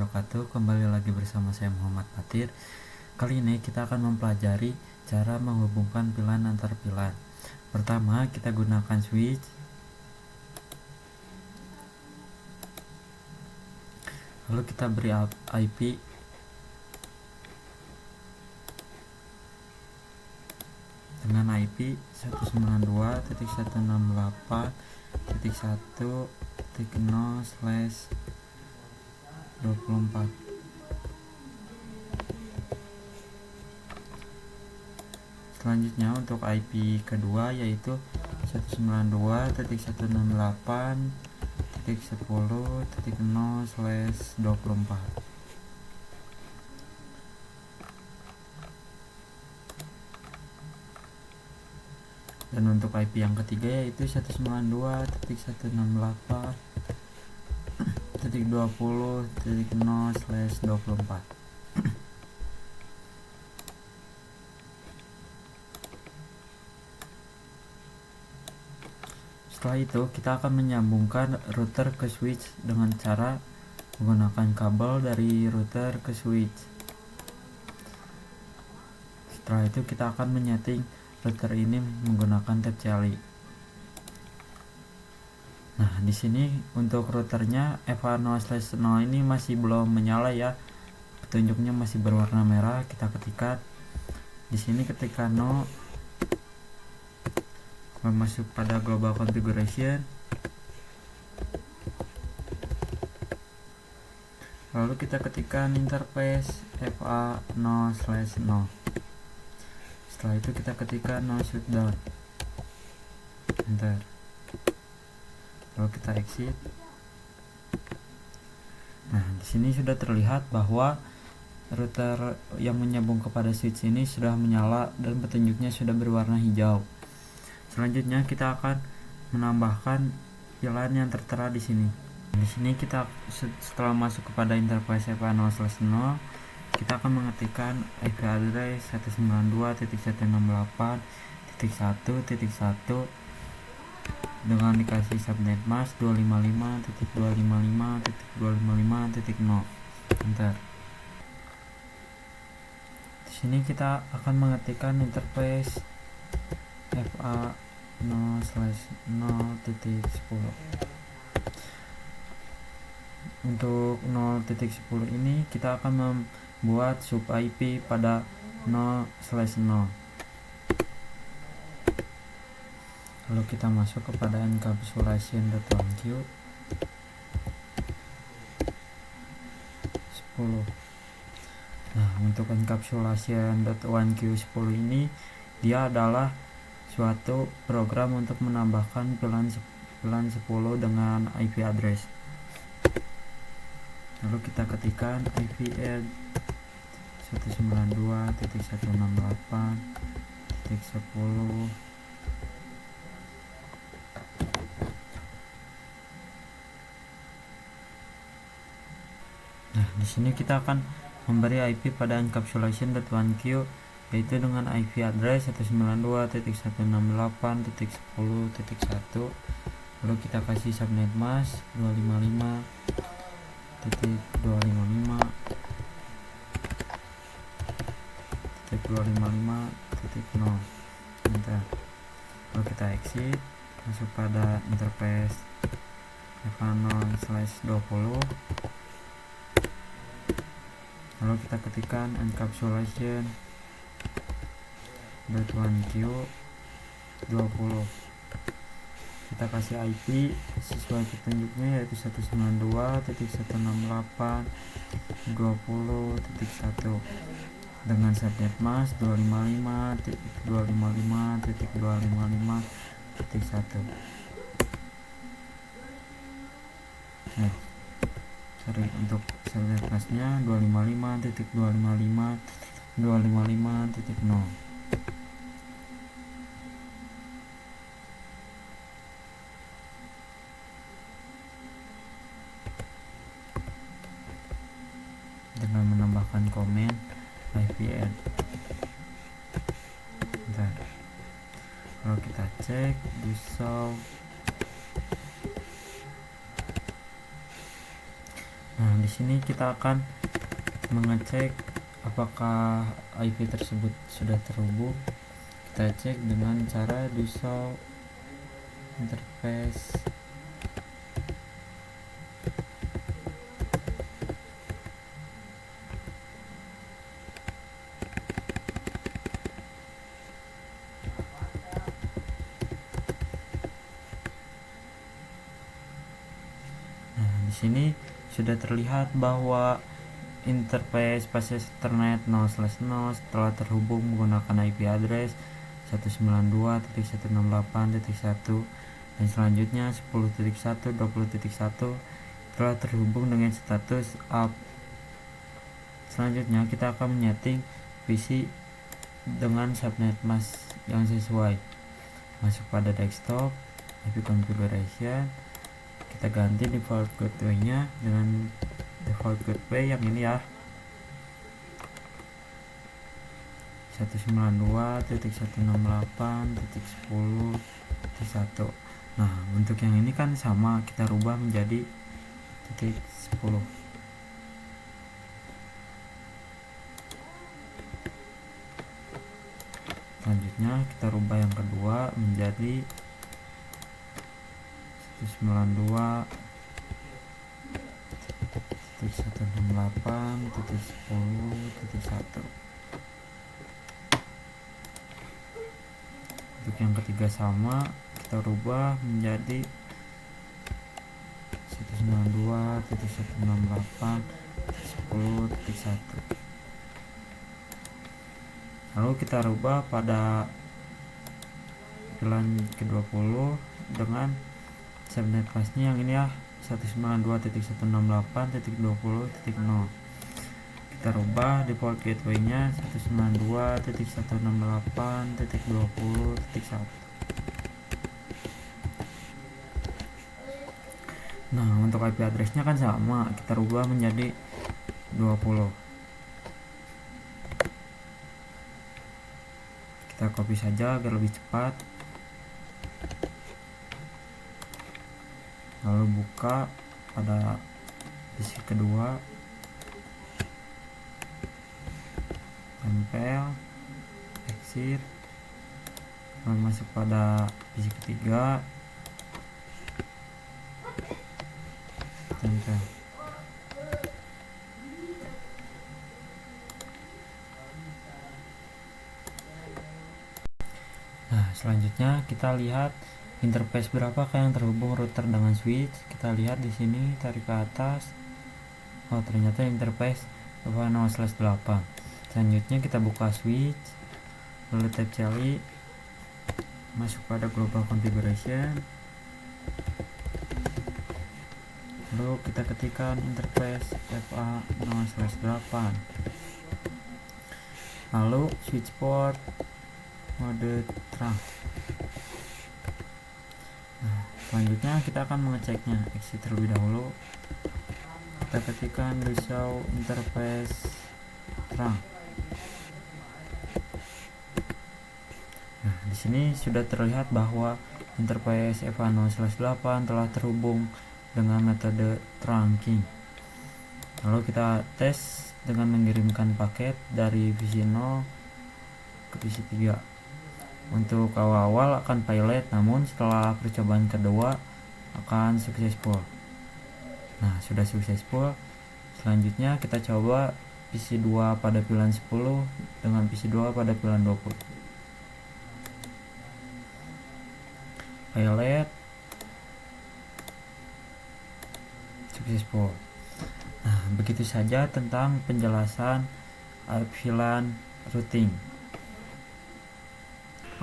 wabarakatuh. Kembali lagi bersama saya Muhammad Fatir. Kali ini kita akan mempelajari cara menghubungkan pilan antar pilan. Pertama, kita gunakan switch. Lalu kita beri IP dengan IP 192.168.1.0/24. Selanjutnya untuk IP kedua yaitu 192.168.10.0/24. Dan untuk IP yang ketiga yaitu 192.168.20.0/24. Setelah itu kita akan menyambungkan router ke switch dengan cara menggunakan kabel dari router ke switch. Setelah itu kita akan menyeting router ini menggunakan tab cali. Nah, di sini untuk routernya FA0/0 ini masih belum menyala ya. Petunjuknya masih berwarna merah. Kita ketikkan di sini, ketika 0, masuk pada global configuration, lalu kita ketikkan interface FA0/0. Setelah itu kita ketikkan no shutdown, enter, lalu kita exit. Nah, di sini sudah terlihat bahwa router yang menyambung kepada switch ini sudah menyala dan petunjuknya sudah berwarna hijau. Selanjutnya kita akan menambahkan pilan yang tertera di sini. Di sini kita setelah masuk kepada interface FA0/0, kita akan mengetikkan IP address 192.168.1.1 dengan dikasih subnet mask 255.255.255.0, enter. Di sini kita akan mengetikkan interface FA0/0.10. Untuk 0.10 ini kita akan membuat sub IP pada 0/0. Lalu kita masuk kepada encapsulation.1q 10. Nah, untuk encapsulation.1q 10 ini dia adalah suatu program untuk menambahkan pilan 10 dengan IP address. Lalu kita ketikkan IP add 192.168.10. Nah, di sini kita akan memberi IP pada encapsulation.1q yaitu dengan IP address 192.168.10.1. lalu kita kasih subnet mask 255.255.255.0, enter. Lalu kita exit, masuk pada interface FA0/20. lalu kita ketikkan encapsulation.1q 20. kita kasih IP sesuai petunjuknya yaitu 192.168.20.1 dengan subnet mask 255.255.255.1. Untuk subnet masknya 255.255.255.0. dengan menambahkan komen IP add. Kalau kita cek di show, Nah, di sini kita akan mengecek apakah IP tersebut sudah terhubung. Kita cek dengan cara do show interface. Nah, di sini sudah terlihat bahwa interface passes Ethernet 0/0 telah terhubung menggunakan IP address 192.168.1 dan selanjutnya 10.1.20.1 telah terhubung dengan status up. Selanjutnya kita akan menyeting PC dengan subnet mask yang sesuai. Masuk pada desktop, IP configuration, kita ganti default gateway nya dengan default gateway yang ini ya, 192.168.10.1. Nah, untuk yang ini kan sama, kita rubah menjadi titik 10. Selanjutnya kita rubah yang kedua menjadi 192.168.10.1. Untuk yang ketiga sama, kita rubah menjadi 192.168.10.1. Lalu kita rubah pada pilihan ke-20 dengan subnet masknya yang ini ya, 192.168.20.0. kita rubah default gateway nya 192.168.20.1. Nah, untuk IP address nya kan sama, kita rubah menjadi 20. Kita copy saja agar lebih cepat, lalu buka pada PC kedua, tempel, exit, lalu masuk pada PC ketiga, tempel. Nah, selanjutnya kita lihat interface berapakah yang terhubung router dengan switch. Kita lihat di sini, tarik ke atas. Oh, ternyata interface 0/8. Selanjutnya kita buka switch, lalu tab cari, masuk pada global configuration, lalu kita ketikkan interface FA 0/8, lalu switch port mode trunk. Nah, selanjutnya kita akan mengeceknya. Exit terlebih dahulu, kita ketikkan do show interface trunk. Nah, di sini sudah terlihat bahwa interface FA 0/8 telah terhubung dengan metode trunking. Lalu kita tes dengan mengirimkan paket dari PC 0 ke PC 3. Untuk awal-awal akan pilot, namun setelah percobaan kedua akan successful. Nah, sudah successful. Selanjutnya kita coba PC 2 pada pilihan 10 dengan PC 2 pada pilihan 20. Pilot successful. Nah, begitu saja tentang penjelasan VLAN routing.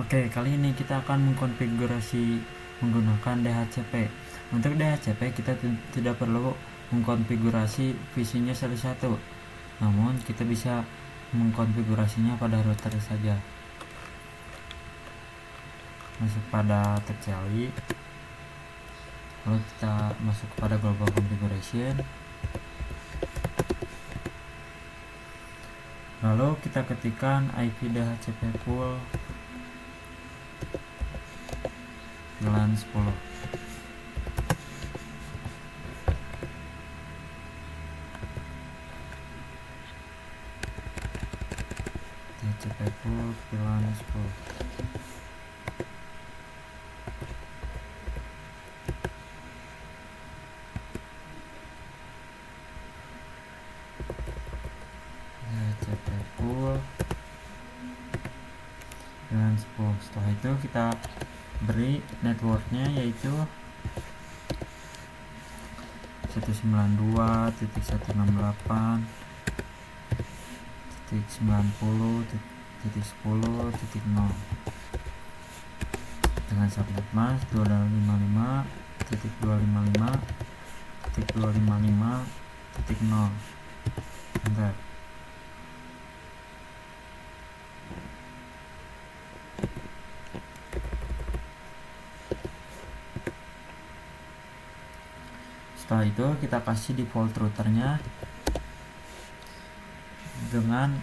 Oke, kali ini kita akan mengkonfigurasi menggunakan DHCP. Untuk DHCP kita tidak perlu mengkonfigurasi PC-nya satu-satu, namun kita bisa mengkonfigurasinya pada router saja. Masuk pada tab cari, lalu kita masuk pada global configuration, lalu kita ketikkan IP DHCP pool VLAN 10. DHCP full VLAN 10. DHCP full VLAN 10. Setelah itu kita beri networknya yaitu 192.168.90.10.0 dengan subnet mask 255.255.255.0. Bentar. Setelah itu kita kasih default routernya dengan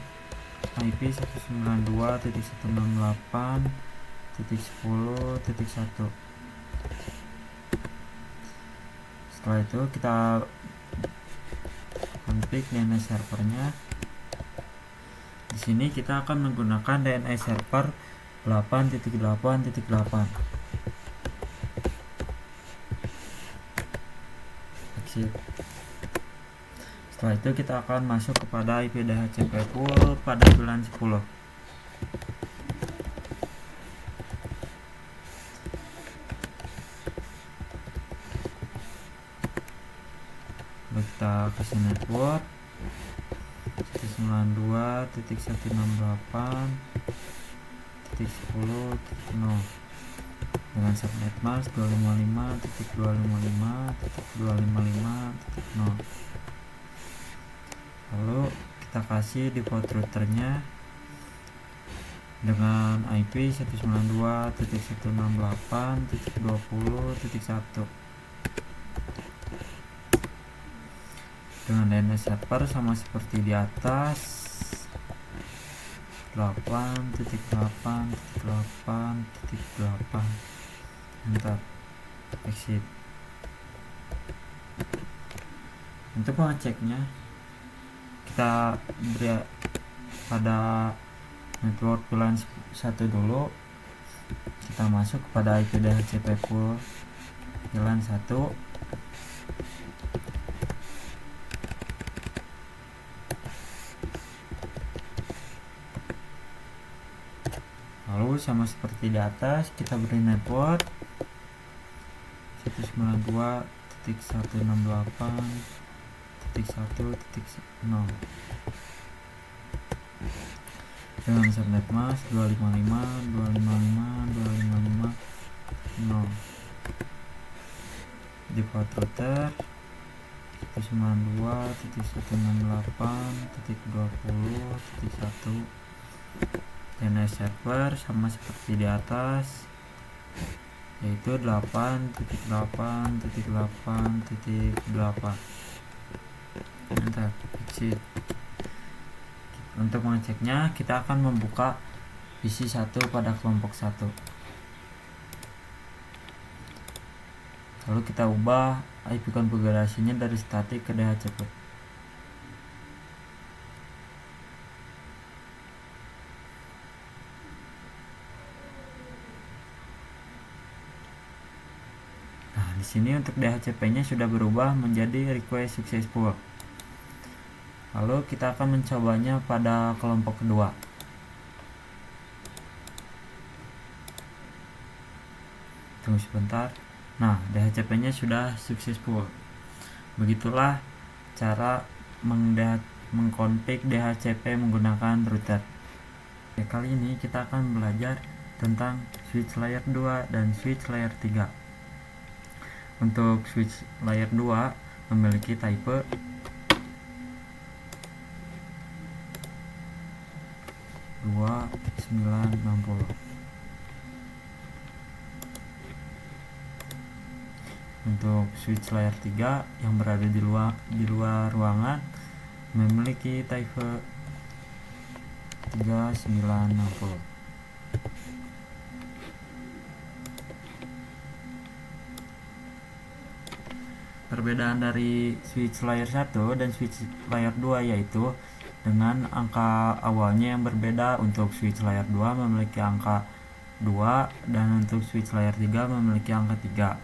IP 192.168.10.1. Setelah itu kita config DNS servernya. Di sini kita akan menggunakan DNS server 8.8.8. Setelah itu kita akan masuk kepada IP DHCP full pada VLAN 10. Lalu kita kasih network 192.168.10.0 dengan subnet mask 255.255.255.0. Lalu kita kasih default routernya dengan IP 192.168.20.1 dengan DNS server sama seperti di atas 8.8.8.8. Enter, exit. Untuk pengeceknya kita beri pada network VLAN 1 dulu. Kita masuk kepada IP DHCP full VLAN 1. Lalu sama seperti di atas kita beri network 192.168.1.0 dengan subnet mask 255.255.255.0. Default router 192.168.20.1. DNS server sama seperti di atas yaitu 8.8.8.8. Enter, exit. Untuk mengeceknya kita akan membuka PC 1 pada kelompok 1. Lalu kita ubah IP konfigurasinya dari static ke DHCP. Di sini untuk DHCP-nya sudah berubah menjadi request successful. Lalu kita akan mencobanya pada kelompok kedua. Tunggu sebentar. Nah, DHCP-nya sudah successful. Begitulah cara mengkonfig DHCP menggunakan router. Kali ini kita akan belajar tentang switch layer 2 dan switch layer 3. Untuk switch layer 2 memiliki type 2960. Untuk switch layer 3 yang berada di luar ruangan memiliki type 3960. Perbedaan dari switch layer 1 dan switch layer 2 yaitu dengan angka awalnya yang berbeda. Untuk switch layer 2 memiliki angka 2 dan untuk switch layer 3 memiliki angka 3.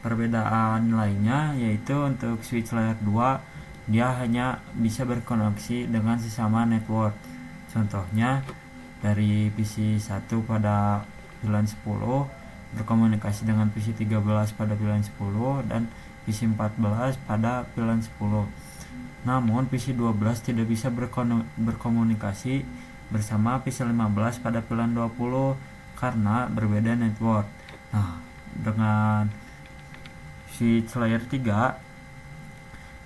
Perbedaan lainnya yaitu untuk switch layer 2 dia hanya bisa berkoneksi dengan sesama network. Contohnya dari PC 1 pada VLAN 10 berkomunikasi dengan PC 13 pada VLAN 10 dan PC 14 pada VLAN 10. Namun PC 12 tidak bisa berkomunikasi bersama PC 15 pada VLAN 20 karena berbeda network. Nah, dengan switch layer 3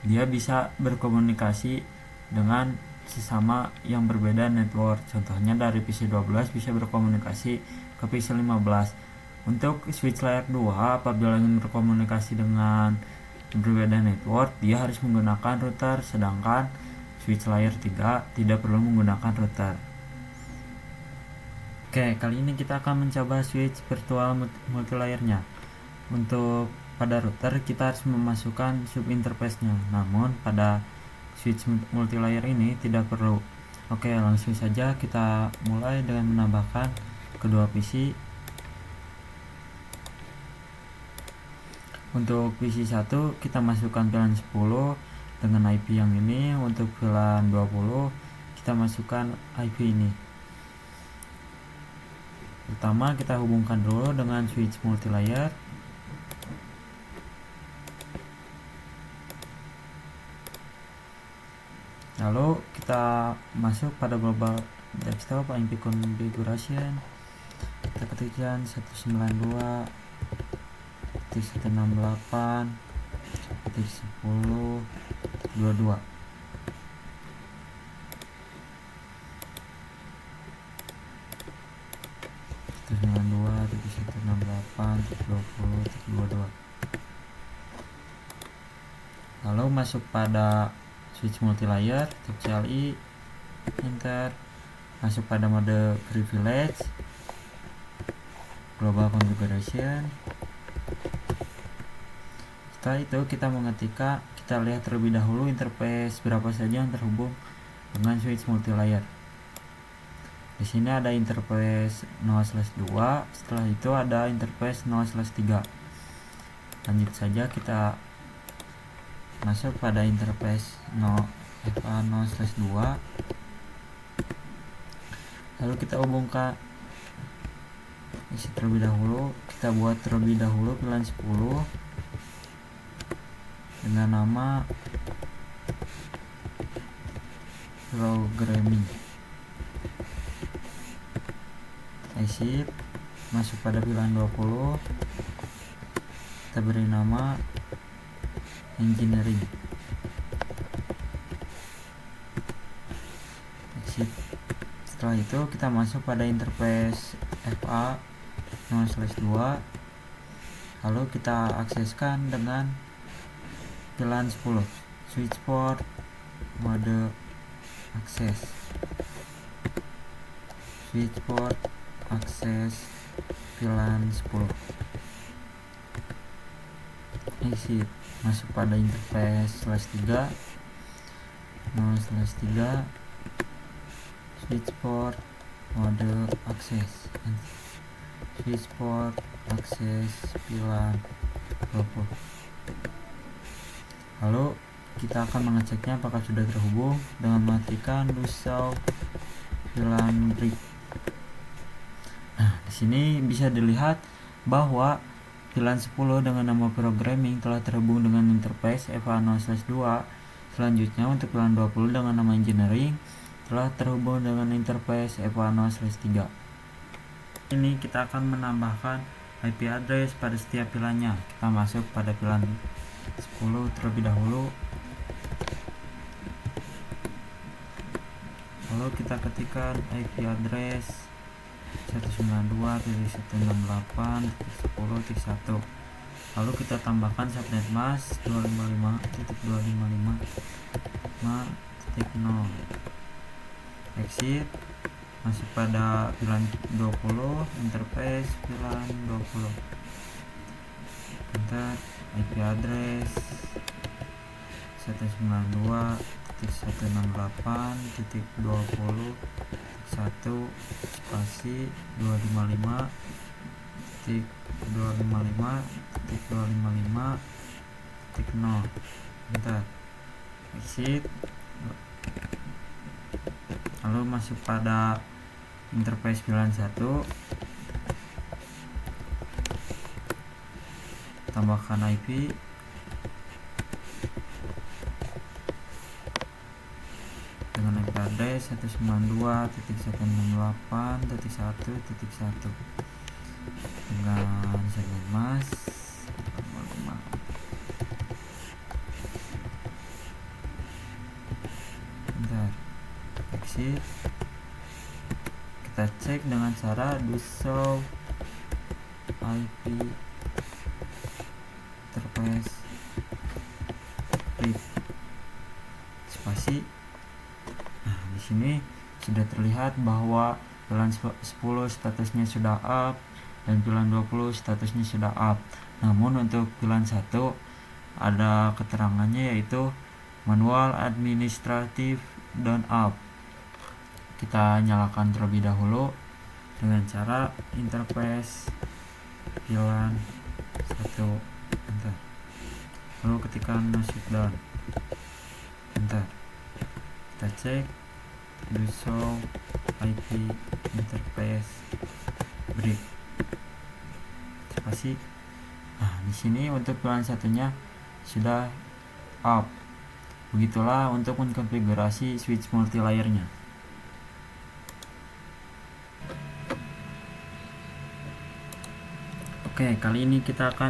dia bisa berkomunikasi dengan sesama yang berbeda network. Contohnya dari PC 12 bisa berkomunikasi ke PC 15. Untuk switch layer 2 apabila ingin berkomunikasi dengan berbeda network dia harus menggunakan router, sedangkan switch layer 3 tidak perlu menggunakan router. Oke, kali ini kita akan mencoba switch virtual multilayernya. Untuk pada router kita harus memasukkan subinterface-nya, namun pada switch multilayer ini tidak perlu. Oke, langsung saja kita mulai dengan menambahkan kedua PC. Untuk PC 1 kita masukkan VLAN 10 dengan IP yang ini. Untuk VLAN 20 kita masukkan IP ini. Pertama kita hubungkan dulu dengan switch multilayer. Lalu kita masuk pada global desktop IP configuration. Kita ketikkan 192.168.10.22. Lalu masuk pada switch multilayer, CLI, enter, masuk pada mode privilege, global configuration. Setelah itu kita lihat terlebih dahulu interface berapa saja yang terhubung dengan switch multilayer. Di sini ada interface 0/2, setelah itu ada interface 0/3. Lanjut saja kita masuk pada interface FA 0/2. Lalu kita hubungkan isi terlebih dahulu. Kita buat terlebih dahulu VLAN 10 dengan nama programming. Exit, masuk pada VLAN 20. Kita beri nama engineering. Exit. Setelah itu kita masuk pada interface FA 0/2. Lalu kita akseskan dengan VLAN 10, switch port, mode akses, switch port, akses VLAN 10. Exit, masuk pada interface /3, 0/3, switch port, mode akses, switch port, akses VLAN 20. Lalu kita akan mengeceknya apakah sudah terhubung dengan mematikan Lusaw VLAN brick. Nah, di sini bisa dilihat bahwa VLAN 10 dengan nama programming telah terhubung dengan interface FA 0/2. Selanjutnya untuk VLAN 20 dengan nama engineering telah terhubung dengan interface FA 0/3. Ini kita akan menambahkan IP address pada setiap VLAN-nya. Kita masuk pada VLAN 10 terlebih dahulu. Lalu kita ketikkan IP address 192.168.10.1. Lalu kita tambahkan subnet mask 255.255.0. Exit, masuk pada VLAN 20, interface VLAN 20. Enter, IP address 192 168.20.1 spasi 255.255.255.0. bentar, exit, lalu masuk pada interface VLAN 1, tambahkan IP, dengan IP address 192.168.1.1 dengan server mas. Bentar, exit, kita cek dengan cara do show IP interface read spasi. Nah, di sini sudah terlihat bahwa VLAN 10 statusnya sudah up dan VLAN 20 statusnya sudah up. Namun untuk VLAN 1 ada keterangannya yaitu manual administratif dan up. Kita nyalakan terlebih dahulu dengan cara interface VLAN 1. Bentar. Lalu ketikkan masuk down. Bentar. Kita cek do show IP interface break spasi. Nah, di sini untuk VLAN satunya sudah up. Begitulah untuk mengkonfigurasi switch multilayernya. Oke, kali ini kita akan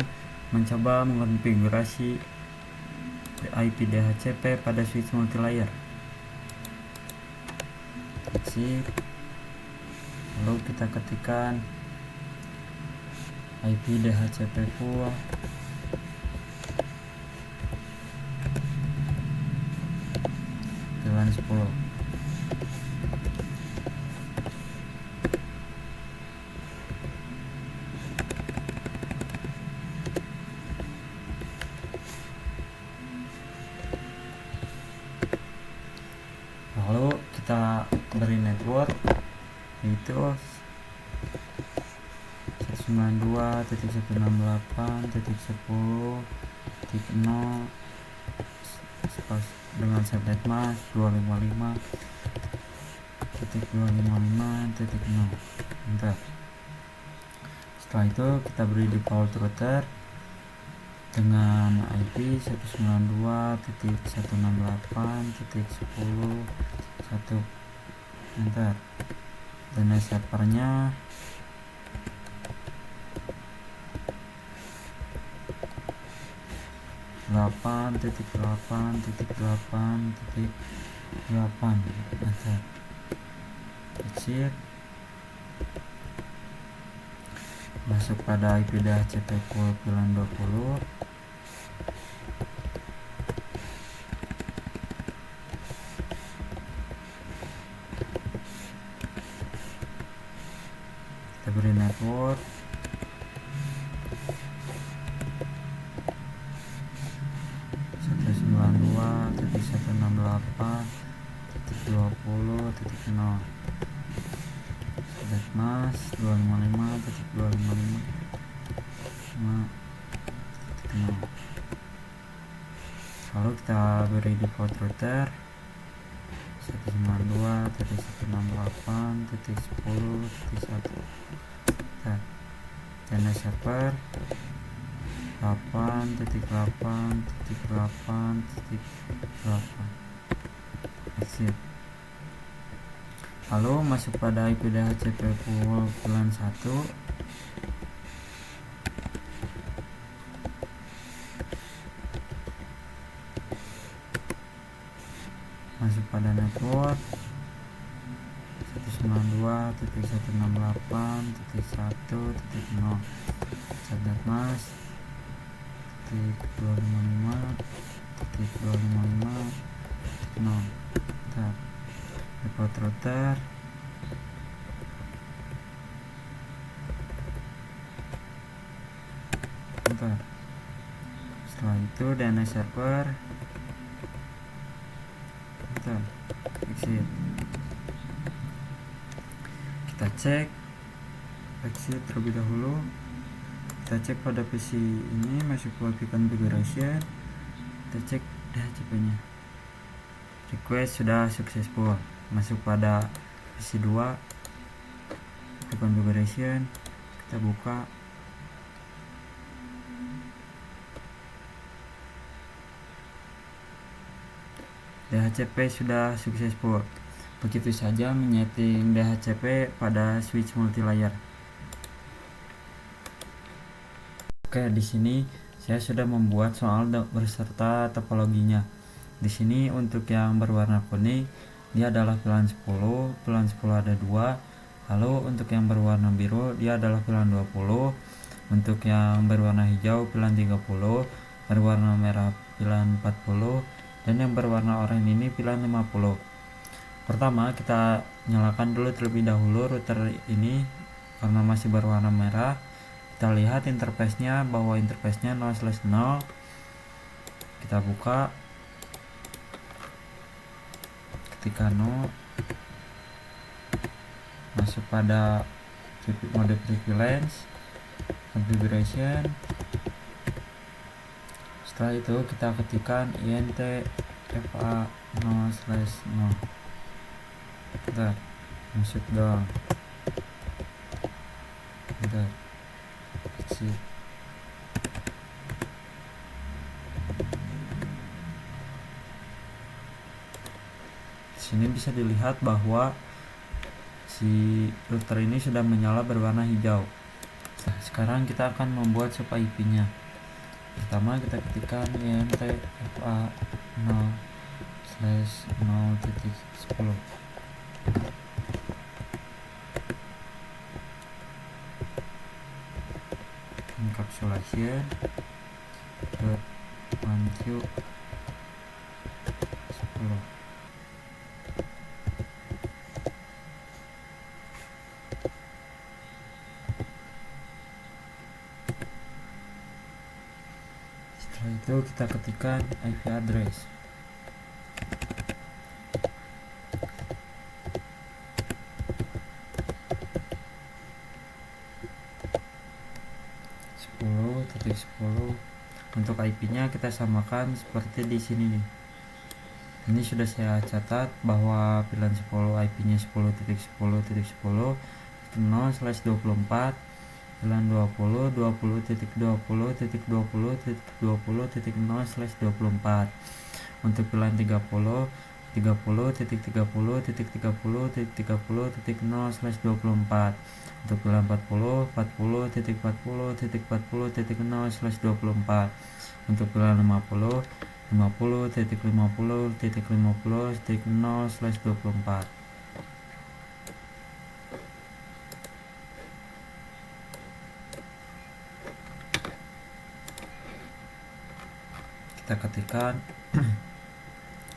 mencoba mengkonfigurasi IP DHCP pada switch multilayer. Exit, lalu kita ketikkan IP DHCP full VLAN 10. Lalu kita beri network yaitu 192.168.10.0 dengan subnet mask 255.255.0. Bentar. Setelah itu kita beri default router dengan IP 192.168.10.1. Bentar. DNS servernya 8.8.8.8. Bentar. Exit. Masuk pada IP DHCP full VLAN 20. Kita beri network 192.168.20.0 subnet mask 255.255.0. Lalu kita beri default router 192.168.10.1. DNS server 8.8.8.8. Exit. Lalu masuk pada IP DHCP full VLAN 1. Masuk pada network 192.168.1.0 subnet mask 255.255.0. Default router bentar. Setelah itu DNS server Enter, exit. Kita cek, exit terlebih dahulu. Kita cek pada PC ini, masuk ke API configuration. Kita cek DHCP nya, request sudah successful. Masuk pada PC 2, API configuration, kita buka. DHCP sudah successful. Begitu saja menyeting DHCP pada switch multilayer. Oke, di sini saya sudah membuat soal berserta topologinya. Di sini untuk yang berwarna kuning dia adalah pilihan 10, pilihan 10 ada 2. Lalu untuk yang berwarna biru dia adalah pilihan 20. Untuk yang berwarna hijau pilihan 30, berwarna merah pilihan 40, dan yang berwarna oranye ini pilihan 50. Pertama kita nyalakan dulu terlebih dahulu router ini karena masih berwarna merah. Kita lihat interface-nya bahwa interface-nya 0/0. Kita buka, ketika 0, masuk pada mode prevalence configuration. Setelah itu kita ketikkan int fa 0/0. Bentar, masuk dong. Bentar, exit. Sini bisa dilihat bahwa si router ini sudah menyala berwarna hijau. Nah, sekarang kita akan membuat sub IP nya. Pertama kita ketikkan int fa 0/0.10. Encapsulation dot 1Q 10. Setelah itu kita ketikkan IP address. Untuk IP-nya kita samakan seperti di sini nih. Ini sudah saya catat bahwa pilihan 10 IP-nya 10.10.10 0/24, pilihan 20 20.20.20.20.0/24. Untuk pilihan 30 30.30.30.30.0/24. Untuk pilihan 40 40.40.40.40.0/24. Untuk pilihan 50 50.50.50.0/24. Kita ketikkan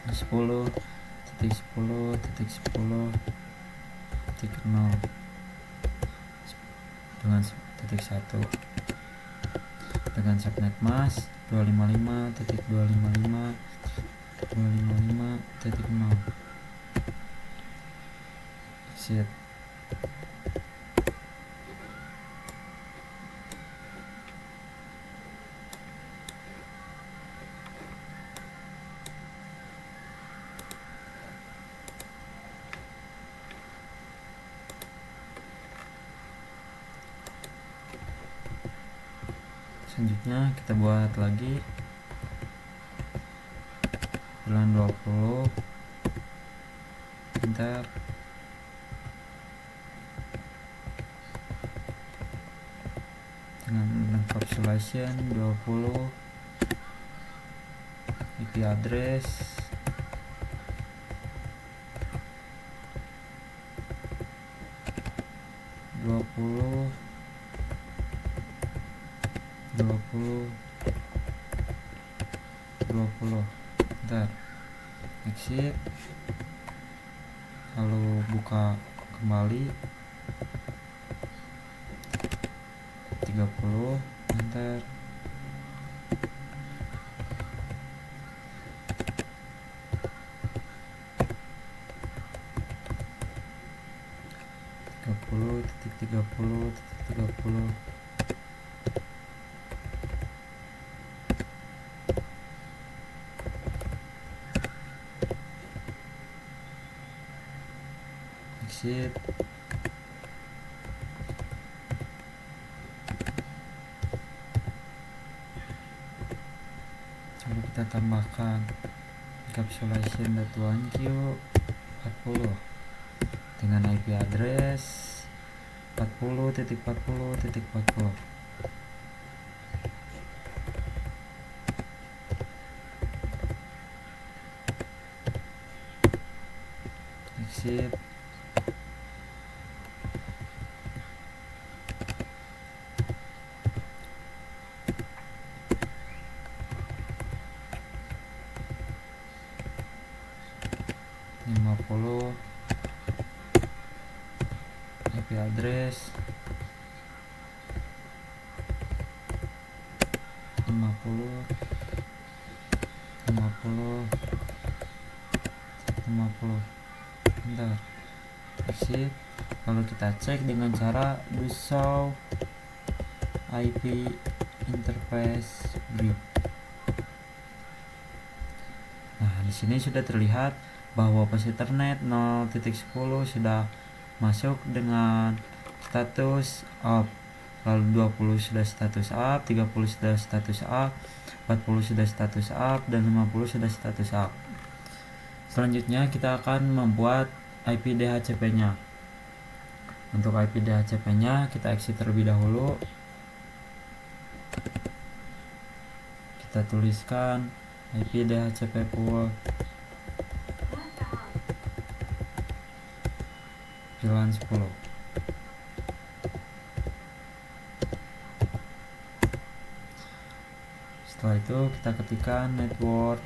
10.10.10.0 dengan titik 1 dengan subnet mask 255.255.255.0. Exit. Selanjutnya kita buat lagi pilihan 20, enter, dengan encapsulation 20, IP address 20 bentar, exit, lalu buka kembali 30, enter, 30.30.30. Exit. Lalu kita tambahkan encapsulation.1q 40 dengan IP address 40.40.40. Exit. IP address 50. Bentar. Exit. Lalu kita cek dengan cara do show IP interface grid. Nah, di sini sudah terlihat bahwa pas Ethernet 0.10 sudah masuk dengan status up, lalu 20 sudah status up, 30 sudah status up, 40 sudah status up, dan 50 sudah status up. Selanjutnya kita akan membuat IP DHCP nya. Untuk IP DHCP nya kita exit terlebih dahulu. Kita tuliskan IP DHCP pool VLAN 10. Setelah itu kita ketikkan network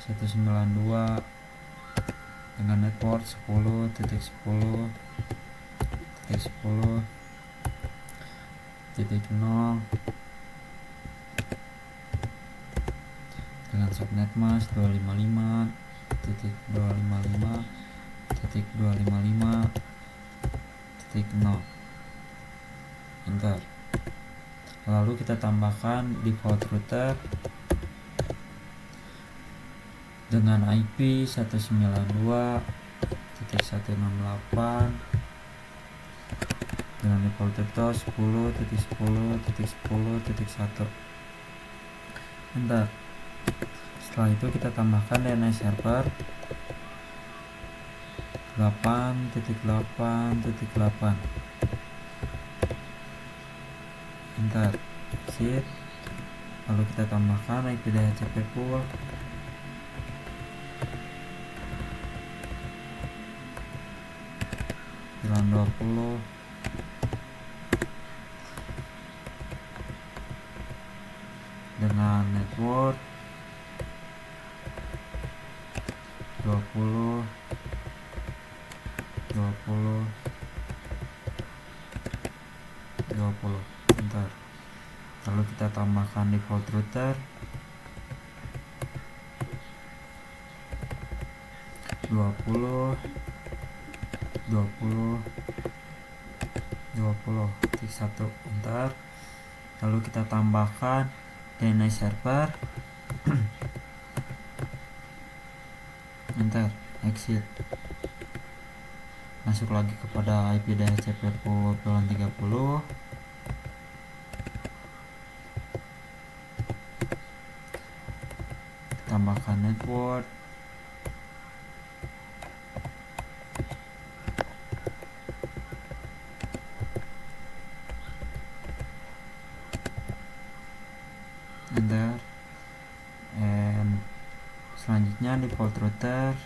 192 dengan network 10.10.10.0 dengan subnet mask 255.255.255.0. Enter. Lalu kita tambahkan default router dengan IP 192.168 dengan default router 10.10.10.1. Enter. Setelah itu kita tambahkan DNS server 8.8.8. Enter. Exit. Lalu kita tambahkan IP DHCP pool VLAN 20 dengan network 20. Bentar. Lalu kita tambahkan default router 20. Titik 1. Bentar. Lalu kita tambahkan DNS server. Enter. Exit. Masuk lagi kepada IP DHCP pool VLAN 30. Tambahkan network 1. Enter. And selanjutnya default router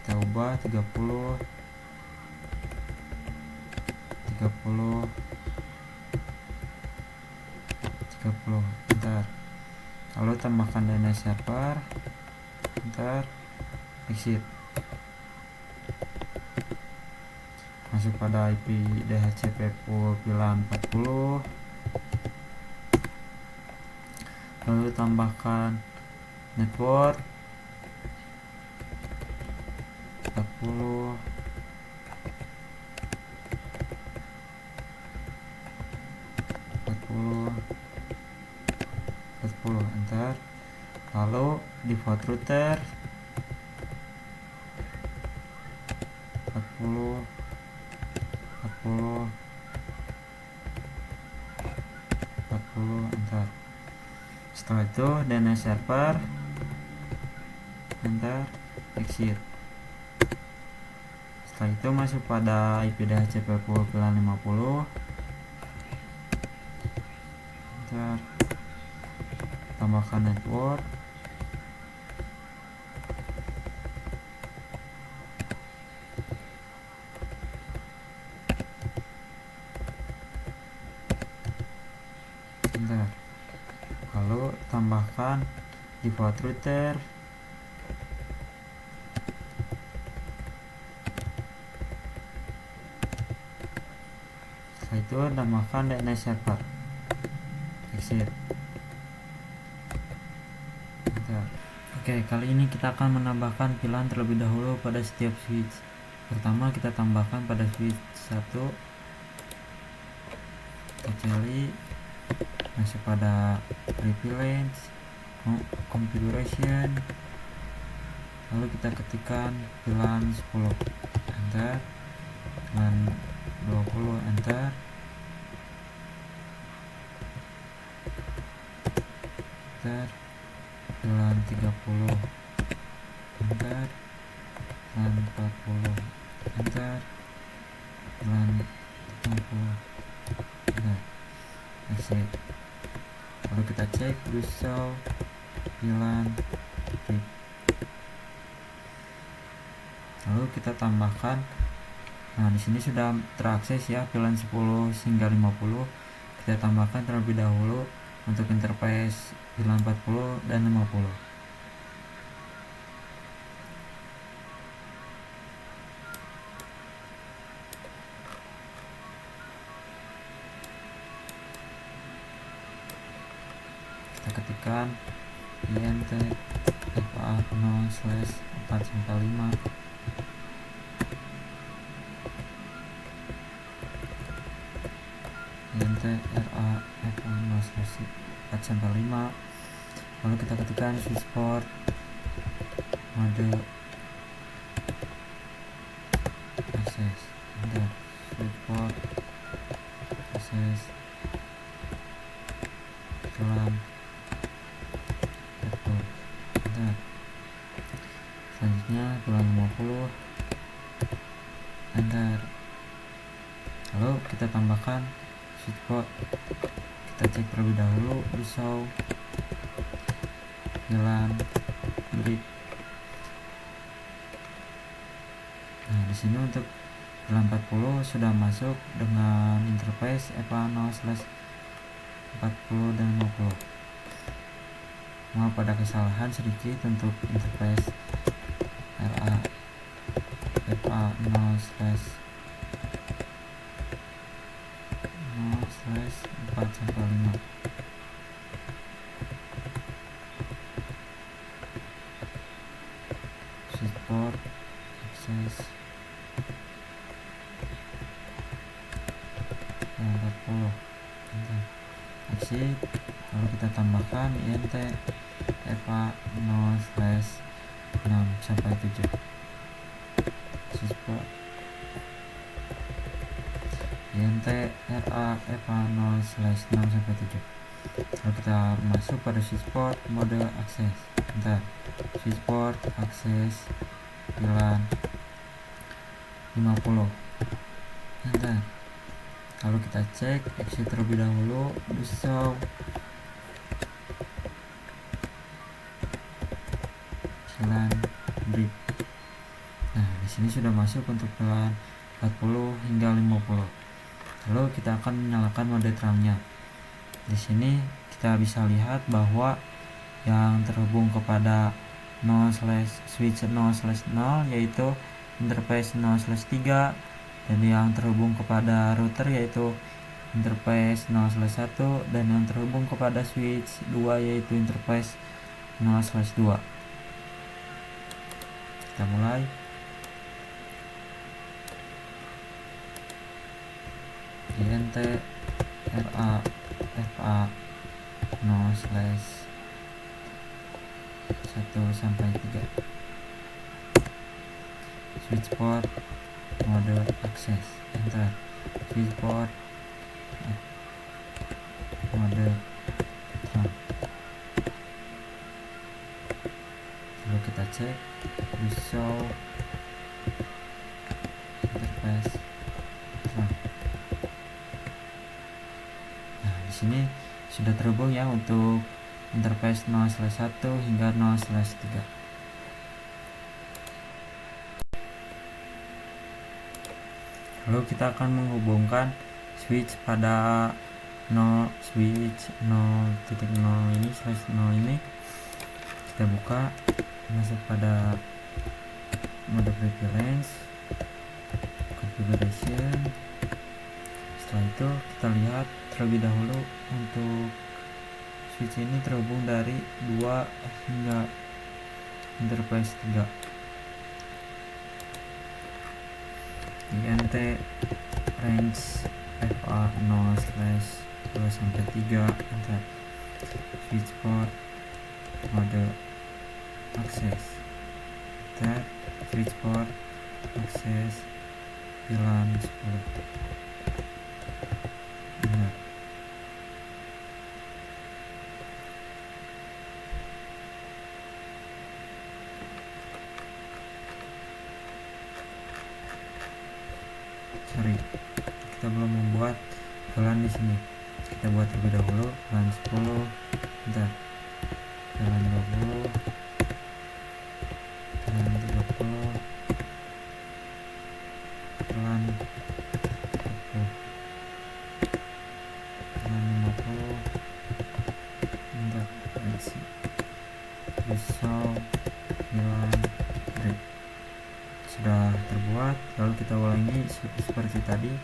kita ubah 30. Enter. Lalu tambahkan DNS server. Enter. Exit. Masuk pada IP DHCP pool VLAN 40. Lalu tambahkan network 40 enter. Lalu default router 40 enter. Setelah itu DNS server, enter, exit. Setelah itu masuk pada IP DHCP pool VLAN 50, enter, tambahkan network, enter. Lalu tambahkan default router, setelah itu tambahkan DNS server, exit, enter. Oke, kali ini kita akan menambahkan VLAN terlebih dahulu pada setiap switch. Pertama kita tambahkan pada switch 1, kita cari, masuk pada privilege, configuration, lalu kita ketikkan VLAN 10, enter, VLAN 20, enter, VLAN 30, enter, VLAN 40, enter, VLAN 50, enter, exit. Lalu kita cek do show VLAN RIP. Lalu kita tambahkan, nah di sini sudah terakses ya VLAN 10 hingga 50. Kita tambahkan terlebih dahulu untuk interface VLAN 40 dan 50. Kita ketikkan int fa0/4/5, int ra fa0/4/5. Lalu kita ketikkan switch port mode access, enter, switch port access VLAN 40, enter. Selanjutnya VLAN 50, enter. Lalu kita tambahkan switch port, kita cek terlebih dahulu do show VLAN RIP. Nah di sini untuk VLAN 40 sudah masuk dengan interface fa0/40 dan 50. Maaf pada kesalahan sedikit untuk interface RA fa0/4/5. Support access 40, exit. Lalu kita tambahkan int fa0/6/7, support int ra fa0/6/7. Lalu kita masuk pada switchport mode akses, enter, switchport akses VLAN 50, enter. Lalu kita cek exit terlebih dahulu do show VLAN RIP. Nah di sini sudah masuk untuk VLAN 40 hingga 50. Lalu kita akan menyalakan mode terangnya. Di sini kita bisa lihat bahwa yang terhubung kepada switch 0/0 yaitu interface 0/3, dan yang terhubung kepada router yaitu interface 0/1, dan yang terhubung kepada switch 2 yaitu interface 0/2. Kita mulai. int ra fa 0/1-3 switch port mode akses, enter switch port mode terang. Lalu kita cek di show interface terang. Nah, di sini sudah terhubung ya untuk interface 0/1 hingga 0/3. Lalu kita akan menghubungkan switch pada 0 switch 0.0 ini /0 ini. Kita buka, masuk pada mode preference, configuration. Setelah itu kita lihat terlebih dahulu untuk switch ini terhubung dari 2 hingga interface 3. int range fa 0/2-3, enter switch port mode akses, enter switch port akses VLAN 10. Benar. Sorry, kita belum membuat VLAN di sini. Kita buat terlebih dahulu VLAN 10, bentar, VLAN 20, VLAN 30, VLAN 40, VLAN 50, bentar, isi resolve VLAN break. Sudah terbuat. Lalu kita ulangi seperti tadi,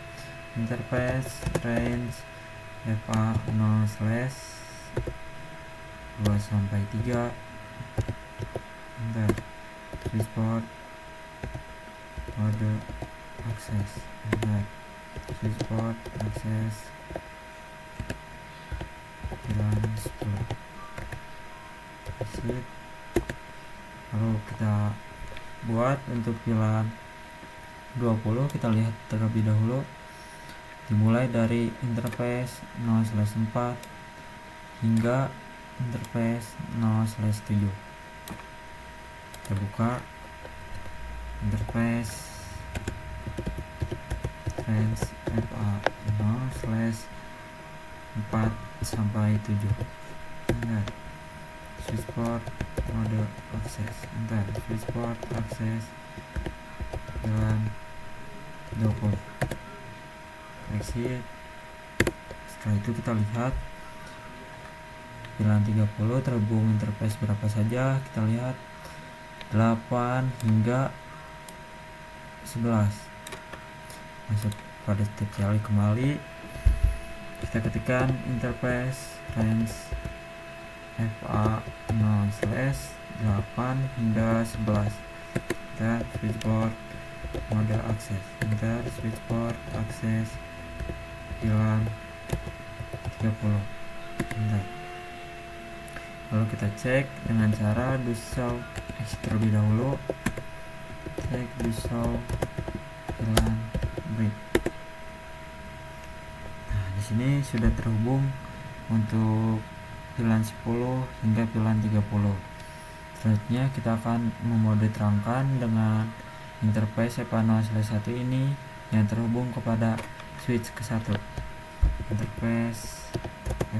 interface range fa 0/2-3, enter switch port mode akses, enter switch port akses VLAN 10. Sip. Lalu kita buat untuk VLAN 20. Kita lihat terlebih dahulu, dimulai dari interface 0/4 hingga interface 0/7. Kita buka interface range fa 0/4-7, enter switch port mode akses, enter switch port akses VLAN 20, exit. Setelah itu kita lihat VLAN 30 terhubung interface berapa saja. Kita lihat 8 hingga 11. Masuk pada step cari kembali, kita ketikkan interface range fa 0/8 hingga 11, kita switch port mode akses, enter switch port akses VLAN 30, enter. Lalu kita cek dengan cara do show exit terlebih dahulu, cek do show VLAN break. Nah, di sini sudah terhubung untuk VLAN 10 hingga VLAN 30. Selanjutnya kita akan memode terangkan dengan interface fa 0/1 ini yang terhubung kepada switch ke-1. Interface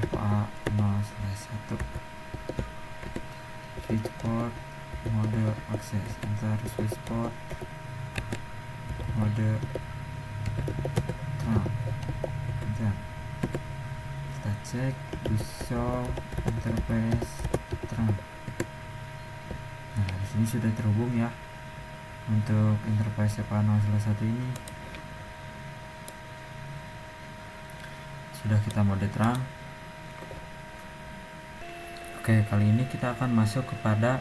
fa 0/1, switch port mode akses, enter switch port mode terang, enter. Kita cek do show interface terang. Nah, di sini sudah terhubung ya untuk interface fa 0/1 ini. Sudah kita mode terang. Oke, kali ini kita akan masuk kepada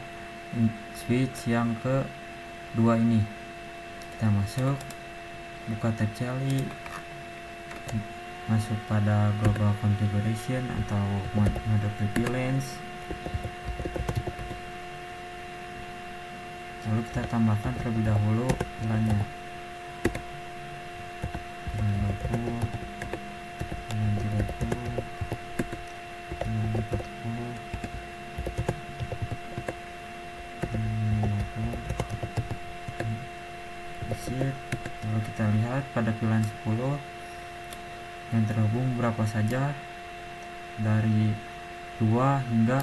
switch yang kedua ini. Kita masuk, buka tab cali, masuk pada global configuration atau mode prevalence. Lalu kita tambahkan terlebih dahulu bulannya 20, 30, 40, 50. Exit. Lalu kita lihat pada pilihan 10 yang terhubung berapa saja dari 2 hingga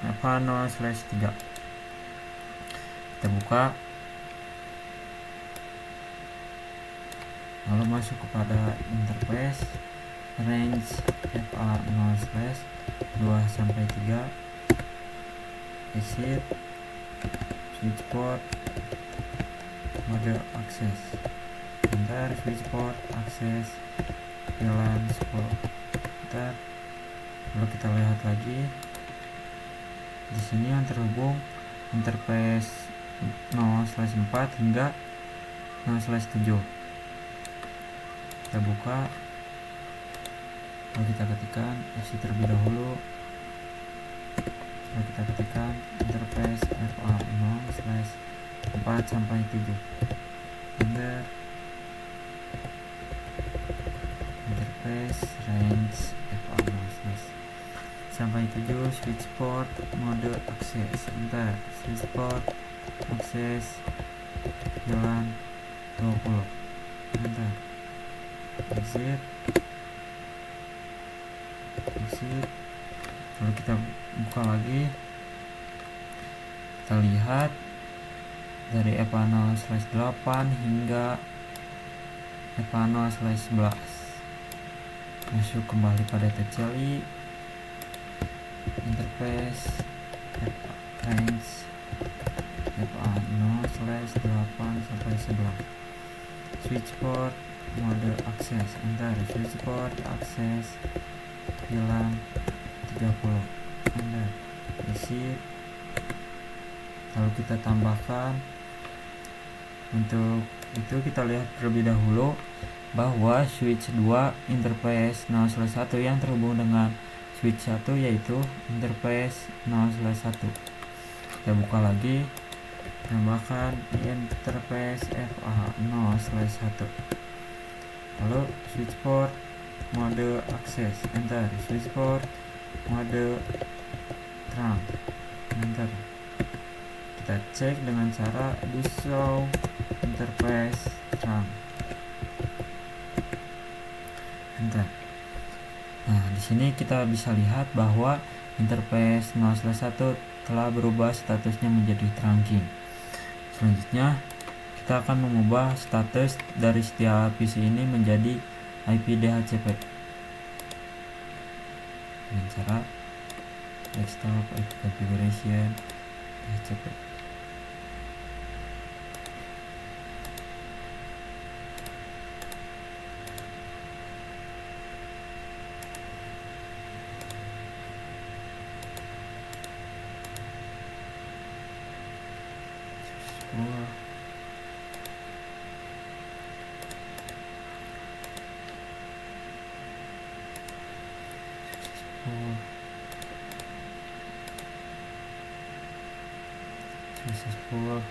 F0/3. Kita buka, lalu masuk kepada interface range FA0/2-3, exit, switch port, mode access, enter, switch port, access, VLAN 10, enter. Lalu kita lihat lagi di sini yang terhubung interface 0/4 hingga 0/7. Kita buka, lalu kita ketikkan exit terlebih dahulu. Lalu kita ketikkan interface FA0/4-7, enter, interface range FA0/7, switch port, mode access, enter, switch port, access, jalan 20, enter, exit, exit. Lalu kita buka lagi, kita lihat dari FA0/8 hingga FA0/11. Masuk kembali pada TCLI, interface range FA0/8-11, switch port, mode access, enter, switch port, access, VLAN 30, enter, exit. Lalu kita tambahkan. Untuk itu kita lihat terlebih dahulu bahwa switch 2 interface 0/1 yang terhubung dengan switch 1 yaitu interface 0/1. Kita buka lagi, tambahkan interface FA0/1, lalu switch port, mode access, enter, switch port, mode trunk, enter. Kita cek dengan cara do show interface trunk, enter. Nah, di sini kita bisa lihat bahwa interface 0/1 telah berubah statusnya menjadi trunking. Selanjutnya, kita akan mengubah status dari setiap PC ini menjadi IP DHCP dengan cara desktop IP configuration DHCP. Successful.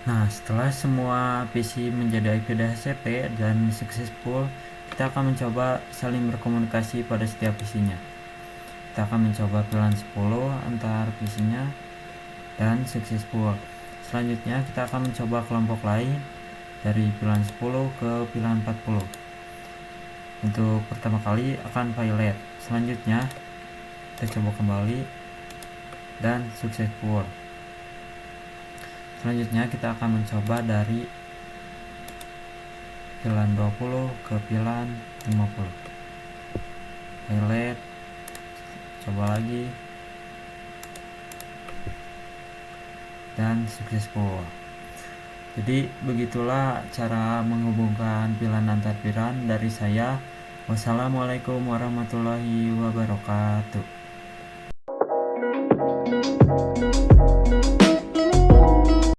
Nah, setelah semua PC menjadi IP DHCP dan successful, kita akan mencoba saling berkomunikasi pada setiap PC-nya. Kita akan mencoba pilihan 10 antar PC-nya dan successful. Selanjutnya kita akan mencoba kelompok lain dari pilihan 10 ke pilihan 40. Untuk pertama kali akan pilot. Selanjutnya kita coba kembali dan successful. Selanjutnya kita akan mencoba dari pilihan 20 ke pilihan 50. Pilot, coba lagi, dan successful. Jadi begitulah cara menghubungkan pilihan antar pilihan dari saya. Wassalamualaikum warahmatullahi wabarakatuh.